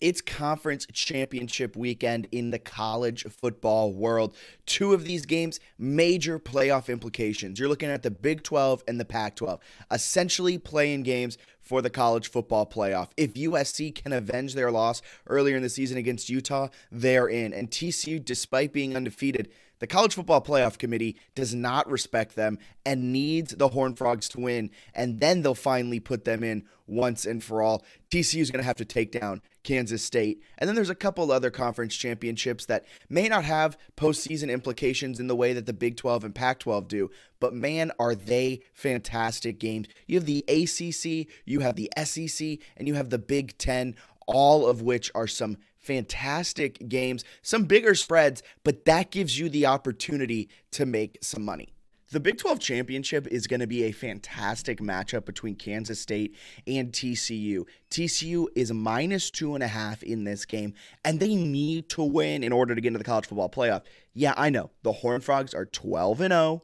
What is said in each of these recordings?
It's conference championship weekend in the college football world. Two of these games, major playoff implications. You're looking at the Big 12 and the Pac 12, essentially playing games for the college football playoff. If USC can avenge their loss earlier in the season against Utah, they're in. And TCU, despite being undefeated, the College Football Playoff Committee does not respect them and needs the Horned Frogs to win, and then they'll finally put them in once and for all. TCU is going to have to take down Kansas State. And then there's a couple other conference championships that may not have postseason implications in the way that the Big 12 and Pac 12 do, but man, are they fantastic games. You have the ACC, you have the SEC, and you have the Big 10, all of which are some fantastic games, some bigger spreads, but that gives you the opportunity to make some money. The Big 12 championship is going to be a fantastic matchup between Kansas State and TCU. TCU is -2.5 in this game, and they need to win in order to get into the college football playoff. Yeah, I know. The Horned Frogs are 12-0.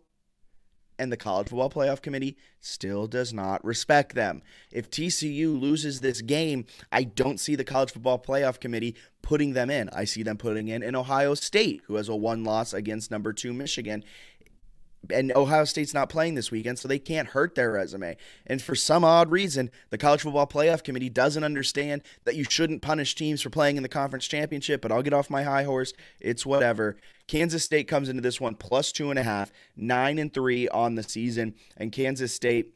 And the College Football Playoff Committee still does not respect them. If TCU loses this game, I don't see the College Football Playoff Committee putting them in. I see them putting in Ohio State, who has a 1 loss against number 2 Michigan. And Ohio State's not playing this weekend, so they can't hurt their resume. And for some odd reason, the College Football Playoff Committee doesn't understand that you shouldn't punish teams for playing in the conference championship, but I'll get off my high horse. It's whatever. Kansas State comes into this one +2.5, 9-3 on the season, and Kansas State,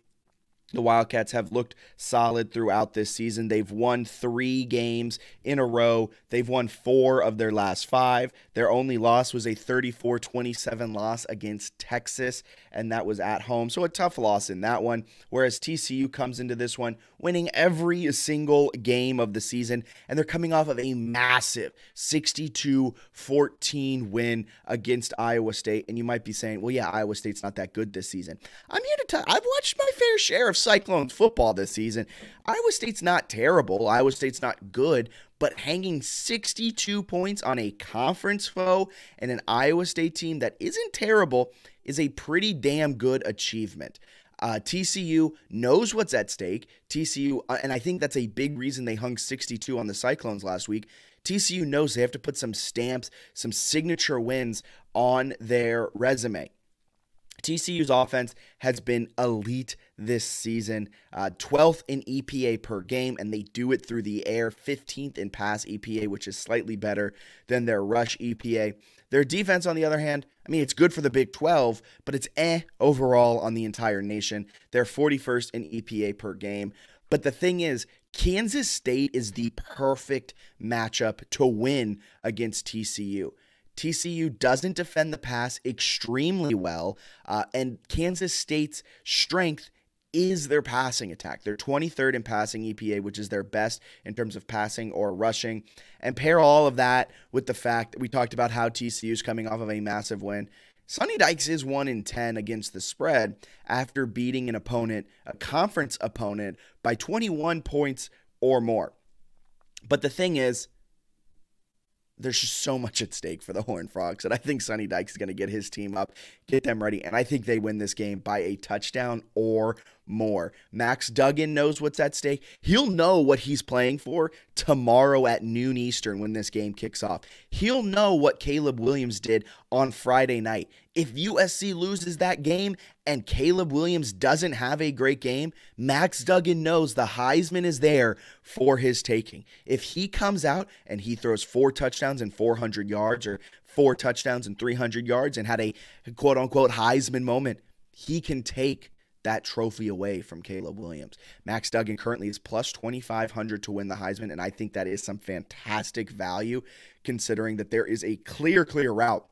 the Wildcats, have looked solid throughout this season. They've won 3 games in a row. They've won 4 of their last 5. Their only loss was a 34-27 loss against Texas, and that was at home. So a tough loss in that one, whereas TCU comes into this one winning every single game of the season, and they're coming off of a massive 62-14 win against Iowa State. And you might be saying, well, yeah, Iowa State's not that good this season. I'm here to tell you, I've watched my fair share of Cyclones football this season. Iowa State's not terrible. Iowa State's not good, but hanging 62 points on a conference foe and an Iowa State team that isn't terrible is a pretty damn good achievement. TCU knows what's at stake. TCU, and I think that's a big reason they hung 62 on the Cyclones last week. TCU knows they have to put some stamps, some signature wins on their resume. TCU's offense has been elite this season, 12th in EPA per game, and they do it through the air, 15th in pass EPA, which is slightly better than their rush EPA. Their defense, on the other hand, I mean, it's good for the Big 12, but it's overall on the entire nation. They're 41st in EPA per game. But the thing is, Kansas State is the perfect matchup to win against TCU. TCU doesn't defend the pass extremely well, and Kansas State's strength is their passing attack. They're 23rd in passing EPA, which is their best in terms of passing or rushing. And pair all of that with the fact that we talked about how TCU is coming off of a massive win. Sonny Dykes is 1-10 against the spread after beating an opponent, a conference opponent, by 21 points or more. But the thing is, there's just so much at stake for the Horned Frogs, and I think Sonny Dykes is going to get his team up, get them ready, and I think they win this game by a touchdown or more. Max Duggan knows what's at stake. He'll know what he's playing for tomorrow at noon Eastern when this game kicks off. He'll know what Caleb Williams did on Friday night. If USC loses that game and Caleb Williams doesn't have a great game, Max Duggan knows the Heisman is there for his taking. If he comes out and he throws 4 touchdowns and 400 yards or 4 touchdowns and 300 yards and had a quote-unquote Heisman moment, he can take that trophy away from Caleb Williams. Max Duggan currently is plus 2,500 to win the Heisman, and I think that is some fantastic value considering that there is a clear route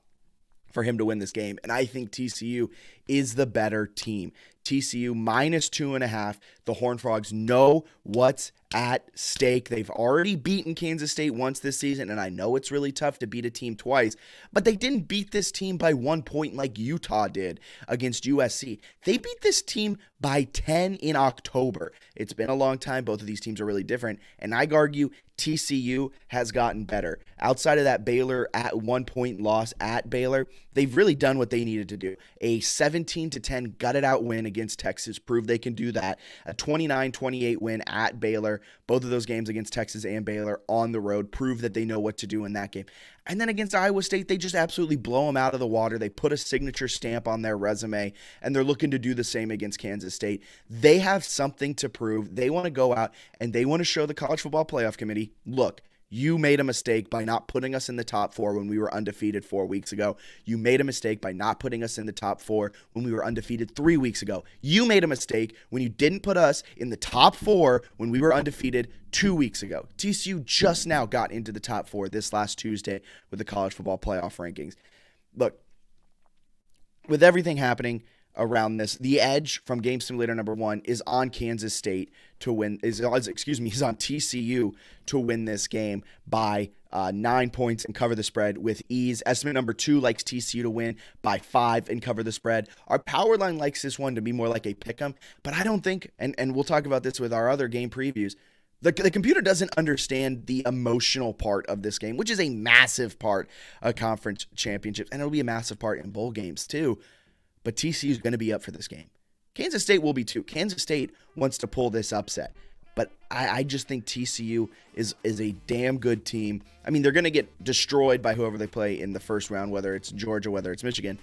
for him to win this game, and I think TCU is the better team. TCU -2.5. The Horned Frogs know what's at stake. They've already beaten Kansas State once this season, and I know it's really tough to beat a team twice, but they didn't beat this team by 1 point like Utah did against USC. They beat this team by 10 in October. It's been a long time. Both of these teams are really different, and I'd argue TCU has gotten better. Outside of that Baylor at 1 point loss at Baylor, they've really done what they needed to do. A 17-10 gutted out win against against Texas proved they can do that. A 29-28 win at Baylor. Both of those games against Texas and Baylor on the road prove that they know what to do in that game. And then against Iowa State, they just absolutely blow them out of the water. They put a signature stamp on their resume, and they're looking to do the same against Kansas State. They have something to prove. They want to go out, and they want to show the College Football Playoff Committee, look, you made a mistake by not putting us in the top 4 when we were undefeated 4 weeks ago. You made a mistake by not putting us in the top 4 when we were undefeated 3 weeks ago. You made a mistake when you didn't put us in the top 4 when we were undefeated 2 weeks ago. TCU just now got into the top 4 this last Tuesday with the College Football Playoff rankings. Look, with everything happening around this, the edge from Game Simulator number 1 is on Kansas State to win. Is on TCU to win this game by 9 points and cover the spread with ease. Estimate number 2 likes TCU to win by 5 and cover the spread. Our power line likes this one to be more like a pick'em, but I don't think, and we'll talk about this with our other game previews, the computer doesn't understand the emotional part of this game, which is a massive part of conference championships, and it'll be a massive part in bowl games too. But TCU is going to be up for this game. Kansas State will be too. Kansas State wants to pull this upset. But I just think TCU is a damn good team. I mean, they're going to get destroyed by whoever they play in the first round, whether it's Georgia, whether it's Michigan.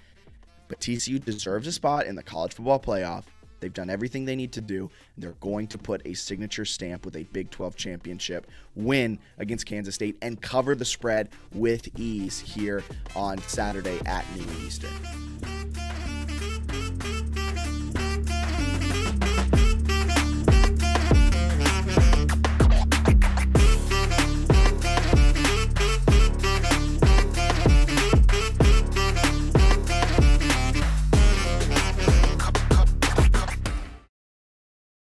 But TCU deserves a spot in the College Football Playoff. They've done everything they need to do. They're going to put a signature stamp with a Big 12 championship win against Kansas State and cover the spread with ease here on Saturday at noon Eastern.